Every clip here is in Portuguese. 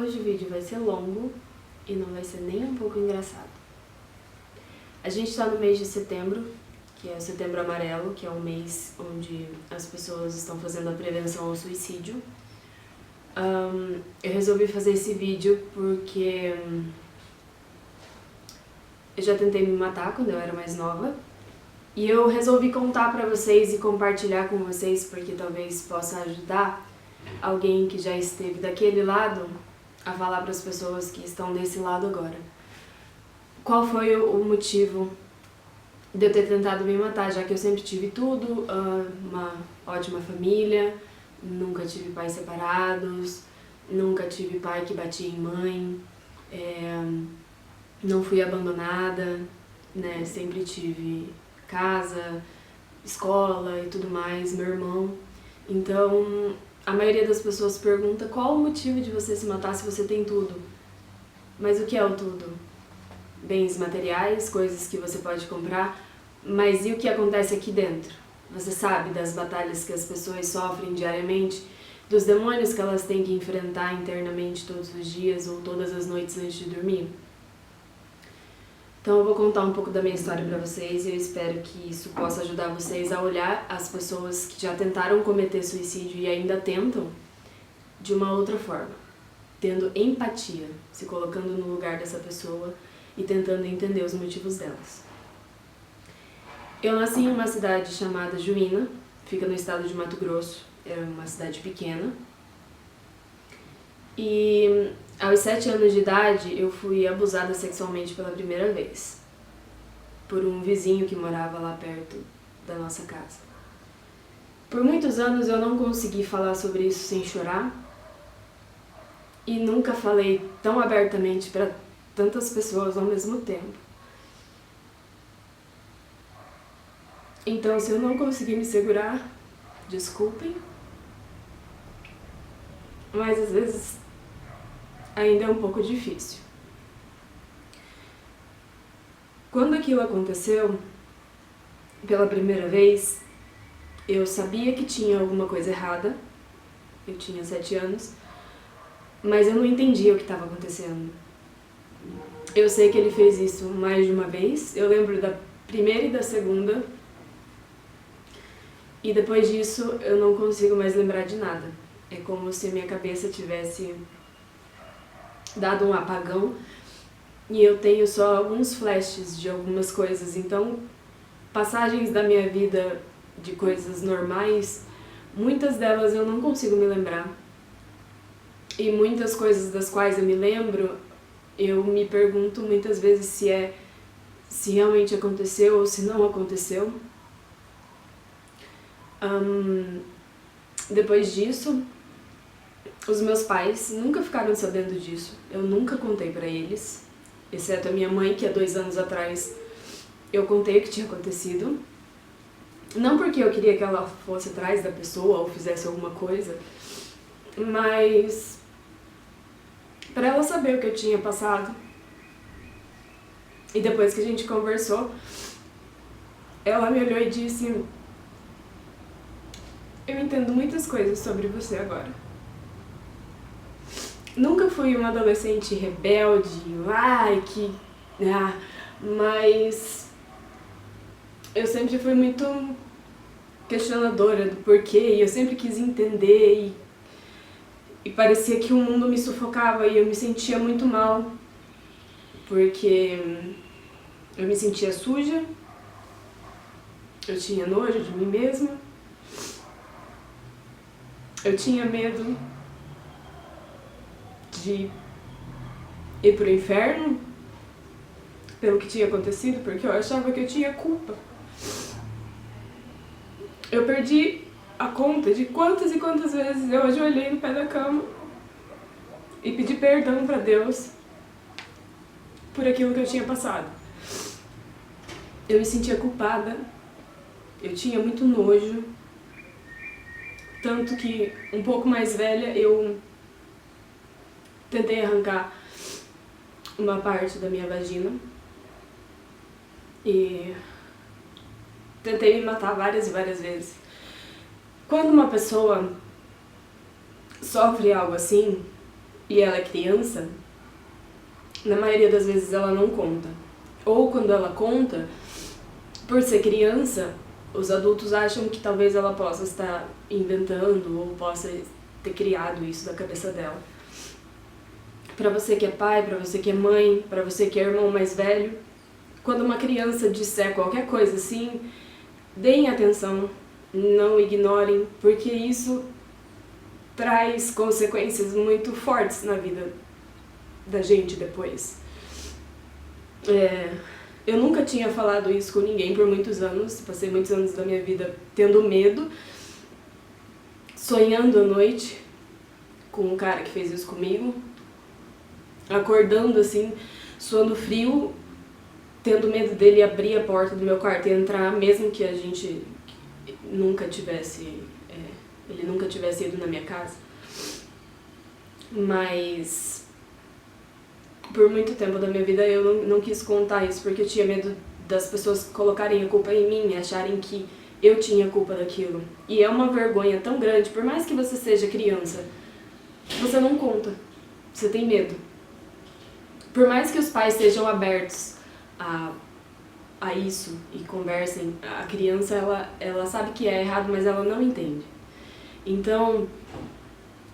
Hoje o vídeo vai ser longo e não vai ser nem um pouco engraçado. A gente está no mês de setembro, que é o Setembro Amarelo, que é um mês onde as pessoas estão fazendo a prevenção ao suicídio. Eu resolvi fazer esse vídeo porque eu já tentei me matar quando eu era mais nova. E eu resolvi contar pra vocês e compartilhar com vocês, porque talvez possa ajudar alguém que já esteve daquele lado a falar para as pessoas que estão desse lado agora. Qual foi o motivo de eu ter tentado me matar, já que eu sempre tive tudo, uma ótima família, nunca tive pais separados, nunca tive pai que batia em mãe, não fui abandonada, né? Sempre tive casa, escola e tudo mais, meu irmão. Então, a maioria das pessoas pergunta qual o motivo de você se matar se você tem tudo. Mas o que é o tudo? Bens materiais, coisas que você pode comprar, mas e o que acontece aqui dentro? Você sabe das batalhas que as pessoas sofrem diariamente, dos demônios que elas têm que enfrentar internamente todos os dias ou todas as noites antes de dormir? Então eu vou contar um pouco da minha história pra vocês e eu espero que isso possa ajudar vocês a olhar as pessoas que já tentaram cometer suicídio e ainda tentam de uma outra forma, tendo empatia, se colocando no lugar dessa pessoa e tentando entender os motivos delas. Eu nasci em uma cidade chamada Juína, fica no estado de Mato Grosso, é uma cidade pequena. E aos 7 anos de idade eu fui abusada sexualmente pela primeira vez, por um vizinho que morava lá perto da nossa casa. Por muitos anos eu não consegui falar sobre isso sem chorar, e nunca falei tão abertamente para tantas pessoas ao mesmo tempo. Então, se eu não conseguir me segurar, desculpem, mas às vezes ainda é um pouco difícil. Quando aquilo aconteceu, pela primeira vez, eu sabia que tinha alguma coisa errada, eu tinha 7 anos, mas eu não entendia o que estava acontecendo. Eu sei que ele fez isso mais de uma vez, eu lembro da primeira e da segunda, e depois disso eu não consigo mais lembrar de nada. É como se minha cabeça tivesse dado um apagão e eu tenho só alguns flashes de algumas coisas. Então, passagens da minha vida de coisas normais, muitas delas eu não consigo me lembrar. E muitas coisas das quais eu me lembro, eu me pergunto muitas vezes se realmente aconteceu ou se não aconteceu. Depois disso, os meus pais nunca ficaram sabendo disso. Eu nunca contei pra eles, exceto a minha mãe, que há 2 anos atrás eu contei o que tinha acontecido. Não porque eu queria que ela fosse atrás da pessoa ou fizesse alguma coisa, mas pra ela saber o que eu tinha passado. E depois que a gente conversou, ela me olhou e disse: eu entendo muitas coisas sobre você agora. Nunca fui uma adolescente rebelde, mas eu sempre fui muito questionadora do porquê, e eu sempre quis entender, e parecia que o mundo me sufocava e eu me sentia muito mal, porque eu me sentia suja, eu tinha nojo de mim mesma, eu tinha medo de ir pro inferno pelo que tinha acontecido, porque eu achava que eu tinha culpa. Eu perdi a conta de quantas e quantas vezes eu ajoelhei no pé da cama e pedi perdão pra Deus por aquilo que eu tinha passado. Eu me sentia culpada, eu tinha muito nojo, tanto que, um pouco mais velha, eu tentei arrancar uma parte da minha vagina e tentei me matar várias e várias vezes. Quando uma pessoa sofre algo assim, e ela é criança, na maioria das vezes ela não conta. Ou quando ela conta, por ser criança, os adultos acham que talvez ela possa estar inventando ou possa ter criado isso da cabeça dela. Pra você que é pai, pra você que é mãe, pra você que é irmão mais velho, quando uma criança disser qualquer coisa assim, deem atenção, não ignorem, porque isso traz consequências muito fortes na vida da gente depois. Eu nunca tinha falado isso com ninguém por muitos anos, passei muitos anos da minha vida tendo medo, sonhando à noite com um cara que fez isso comigo, acordando assim, suando frio, tendo medo dele abrir a porta do meu quarto e entrar, mesmo que a gente nunca tivesse, ele nunca tivesse ido na minha casa. Mas por muito tempo da minha vida eu não quis contar isso, porque eu tinha medo das pessoas colocarem a culpa em mim, acharem que eu tinha culpa daquilo. E é uma vergonha tão grande, por mais que você seja criança, você não conta, você tem medo. Por mais que os pais sejam abertos a isso e conversem, a criança ela sabe que é errado, mas ela não entende. Então,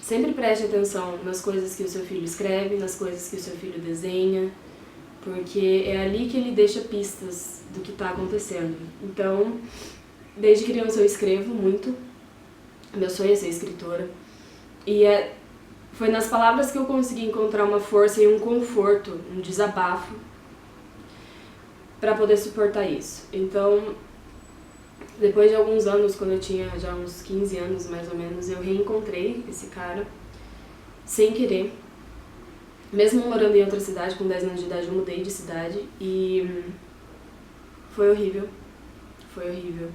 sempre preste atenção nas coisas que o seu filho escreve, nas coisas que o seu filho desenha, porque é ali que ele deixa pistas do que está acontecendo. Então, desde criança eu escrevo muito, meu sonho é ser escritora, e foi nas palavras que eu consegui encontrar uma força e um conforto, um desabafo, para poder suportar isso. Então, depois de alguns anos, quando eu tinha já uns 15 anos mais ou menos, eu reencontrei esse cara, sem querer. Mesmo morando em outra cidade, com 10 anos de idade, eu mudei de cidade e foi horrível. Foi horrível.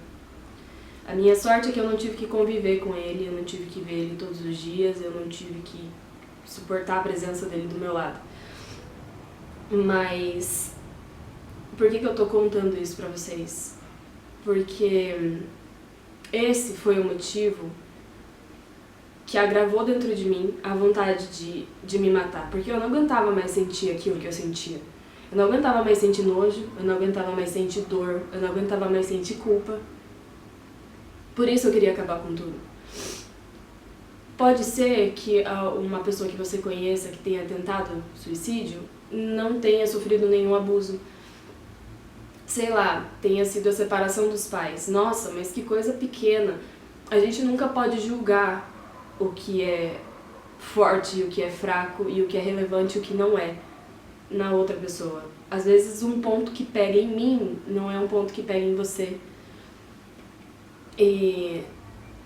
A minha sorte é que eu não tive que conviver com ele, eu não tive que ver ele todos os dias, eu não tive que suportar a presença dele do meu lado. Mas por que eu tô contando isso pra vocês? Porque esse foi o motivo que agravou dentro de mim a vontade de me matar. Porque eu não aguentava mais sentir aquilo que eu sentia. Eu não aguentava mais sentir nojo, eu não aguentava mais sentir dor, eu não aguentava mais sentir culpa. Por isso eu queria acabar com tudo. Pode ser que uma pessoa que você conheça que tenha tentado suicídio não tenha sofrido nenhum abuso. Sei lá, tenha sido a separação dos pais. Nossa, mas que coisa pequena. A gente nunca pode julgar o que é forte, o que é fraco e o que é relevante e o que não é na outra pessoa. Às vezes um ponto que pega em mim não é um ponto que pega em você. E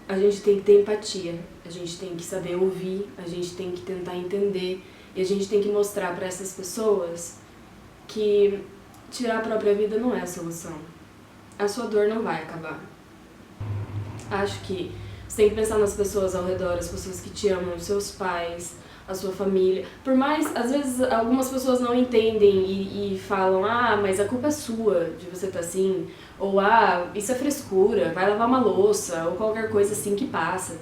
a gente tem que ter empatia, a gente tem que saber ouvir, a gente tem que tentar entender e a gente tem que mostrar para essas pessoas que tirar a própria vida não é a solução. A sua dor não vai acabar. Acho que você tem que pensar nas pessoas ao redor, as pessoas que te amam, os seus pais, a sua família. Por mais, às vezes, algumas pessoas não entendem e falam, mas a culpa é sua de você estar assim, ou isso é frescura, vai lavar uma louça, ou qualquer coisa assim que passa.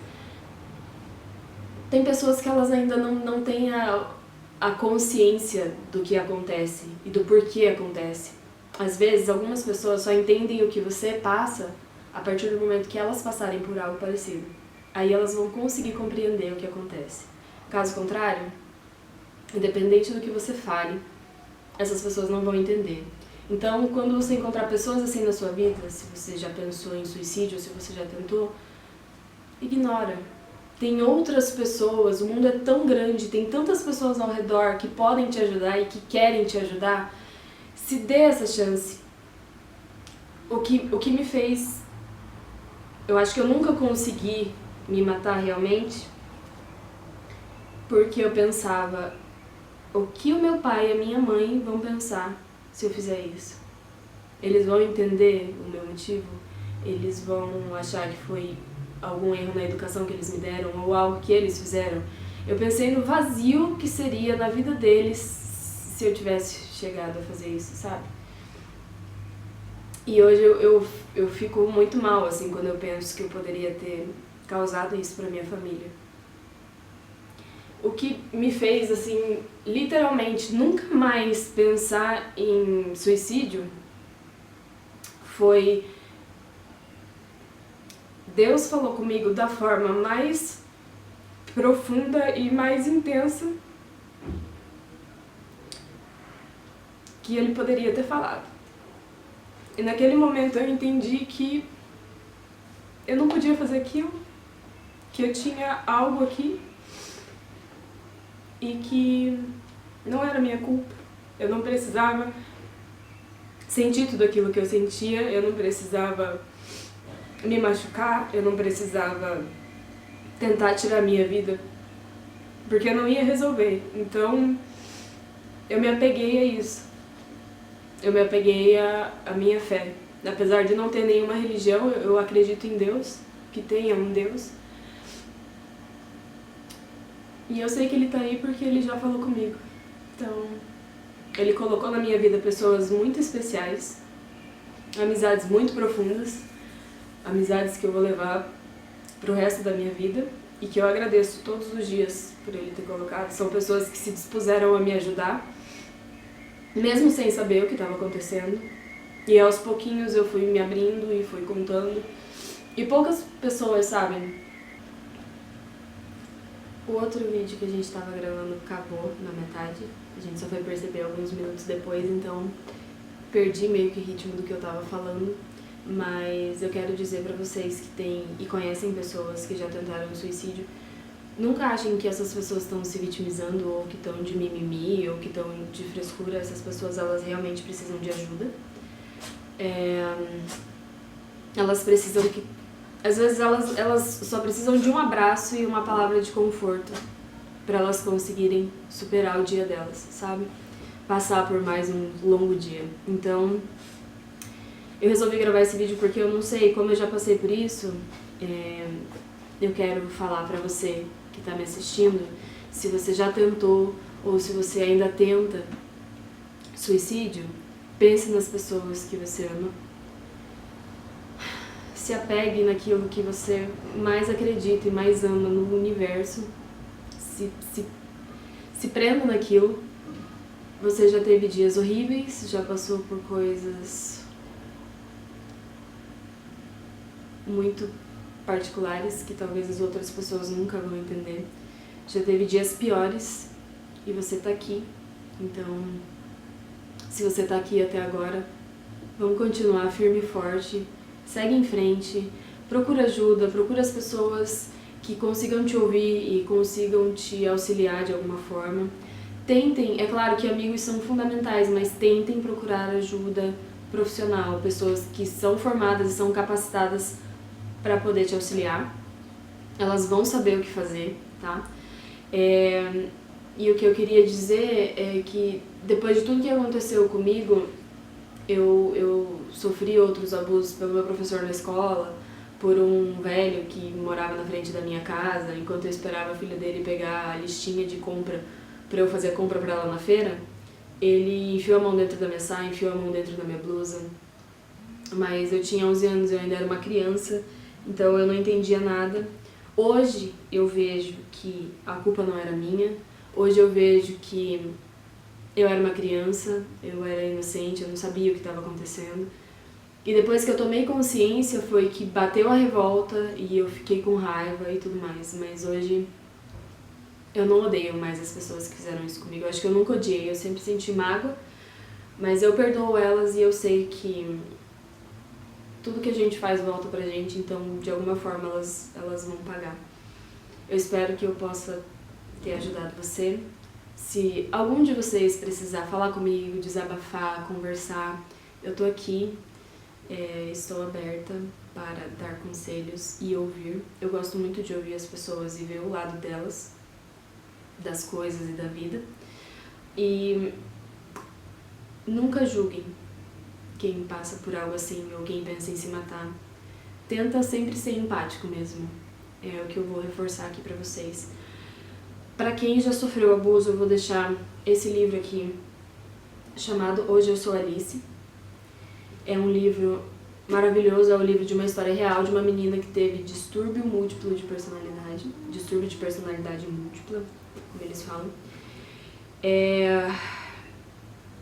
Tem pessoas que elas ainda não têm a consciência do que acontece e do porquê acontece. Às vezes, algumas pessoas só entendem o que você passa a partir do momento que elas passarem por algo parecido. Aí elas vão conseguir compreender o que acontece. Caso contrário, independente do que você fale, essas pessoas não vão entender. Então, quando você encontrar pessoas assim na sua vida, se você já pensou em suicídio, se você já tentou, ignora. Tem outras pessoas, o mundo é tão grande, tem tantas pessoas ao redor que podem te ajudar e que querem te ajudar. Se dê essa chance. O que me fez... Eu acho que eu nunca consegui me matar realmente, porque eu pensava, o que o meu pai e a minha mãe vão pensar se eu fizer isso? Eles vão entender o meu motivo? Eles vão achar que foi algum erro na educação que eles me deram ou algo que eles fizeram? Eu pensei no vazio que seria na vida deles se eu tivesse chegado a fazer isso, sabe? E hoje eu fico muito mal, assim, quando eu penso que eu poderia ter causado isso pra minha família. o que me fez, assim, literalmente nunca mais pensar em suicídio foi... Deus falou comigo da forma mais profunda e mais intensa que ele poderia ter falado. E naquele momento eu entendi que eu não podia fazer aquilo, que eu tinha algo aqui e que não era minha culpa. Eu não precisava sentir tudo aquilo que eu sentia, eu não precisava me machucar, eu não precisava tentar tirar a minha vida, porque eu não ia resolver. Então, eu me apeguei a isso. Eu me apeguei à minha fé. Apesar de não ter nenhuma religião, eu acredito em Deus, que tenha um Deus. E eu sei que Ele tá aí porque Ele já falou comigo. Então, Ele colocou na minha vida pessoas muito especiais, amizades muito profundas, amizades que eu vou levar pro resto da minha vida e que eu agradeço todos os dias por Ele ter colocado. São pessoas que se dispuseram a me ajudar, mesmo sem saber o que estava acontecendo. E aos pouquinhos eu fui me abrindo e fui contando. E poucas pessoas sabem. O outro vídeo que a gente estava gravando acabou na metade. A gente só foi perceber alguns minutos depois, então perdi meio que o ritmo do que eu estava falando. Mas eu quero dizer pra vocês que têm e conhecem pessoas que já tentaram suicídio, nunca achem que essas pessoas estão se vitimizando ou que estão de mimimi ou que estão de frescura. Essas pessoas, elas realmente precisam de ajuda. Elas precisam que... Às vezes elas só precisam de um abraço e uma palavra de conforto pra elas conseguirem superar o dia delas, sabe? Passar por mais um longo dia. Então, eu resolvi gravar esse vídeo porque eu não sei, como eu já passei por isso, eu quero falar pra você que tá me assistindo, se você já tentou ou se você ainda tenta suicídio, pense nas pessoas que você ama. Se apegue naquilo que você mais acredita e mais ama no universo. Se prenda naquilo. Você já teve dias horríveis, já passou por coisas muito particulares que talvez as outras pessoas nunca vão entender. Já teve dias piores e você tá aqui. Então, se você tá aqui até agora, vamos continuar firme e forte. Segue em frente, procura ajuda, procura as pessoas que consigam te ouvir e consigam te auxiliar de alguma forma. Tentem, é claro que amigos são fundamentais, mas tentem procurar ajuda profissional, pessoas que são formadas e são capacitadas para poder te auxiliar. Elas vão saber o que fazer, tá? E o que eu queria dizer é que depois de tudo que aconteceu comigo, eu sofri outros abusos pelo meu professor na escola, por um velho que morava na frente da minha casa, enquanto eu esperava a filha dele pegar a listinha de compra pra eu fazer a compra pra ela na feira. Ele enfiou a mão dentro da minha saia, enfiou a mão dentro da minha blusa. Mas eu tinha 11 anos, eu ainda era uma criança, então eu não entendia nada. Hoje eu vejo que a culpa não era minha. Hoje eu vejo que eu era uma criança, eu era inocente, eu não sabia o que estava acontecendo. E depois que eu tomei consciência foi que bateu a revolta e eu fiquei com raiva e tudo mais. Mas hoje eu não odeio mais as pessoas que fizeram isso comigo. Eu acho que eu nunca odiei, eu sempre senti mágoa. Mas eu perdoo elas e eu sei que tudo que a gente faz volta pra gente, então de alguma forma elas vão pagar. Eu espero que eu possa ter ajudado você. Se algum de vocês precisar falar comigo, desabafar, conversar, eu tô aqui, estou aberta para dar conselhos e ouvir. Eu gosto muito de ouvir as pessoas e ver o lado delas, das coisas e da vida. E nunca julguem quem passa por algo assim ou quem pensa em se matar. Tenta sempre ser empático mesmo. É o que eu vou reforçar aqui pra vocês. Pra quem já sofreu abuso, eu vou deixar esse livro aqui, chamado Hoje Eu Sou Alice. É um livro maravilhoso, é o livro de uma história real de uma menina que teve distúrbio múltiplo de personalidade, distúrbio de personalidade múltipla, como eles falam.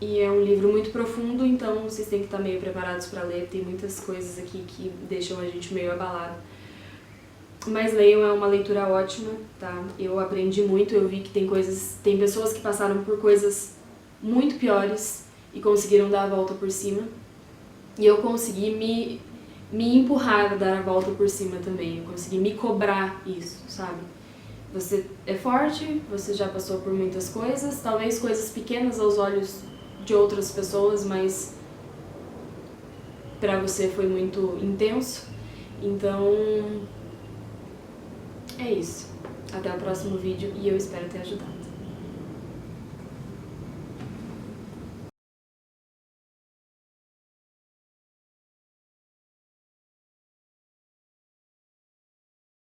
E é um livro muito profundo, então vocês têm que estar meio preparados para ler, tem muitas coisas aqui que deixam a gente meio abalado. Mas leiam, é uma leitura ótima, tá? Eu aprendi muito, eu vi que tem pessoas que passaram por coisas muito piores e conseguiram dar a volta por cima. E eu consegui me empurrar a dar a volta por cima também, eu consegui me cobrar isso, sabe? Você é forte, você já passou por muitas coisas, talvez coisas pequenas aos olhos de outras pessoas, mas pra você foi muito intenso. Então, é isso. Até o próximo vídeo e eu espero ter ajudado.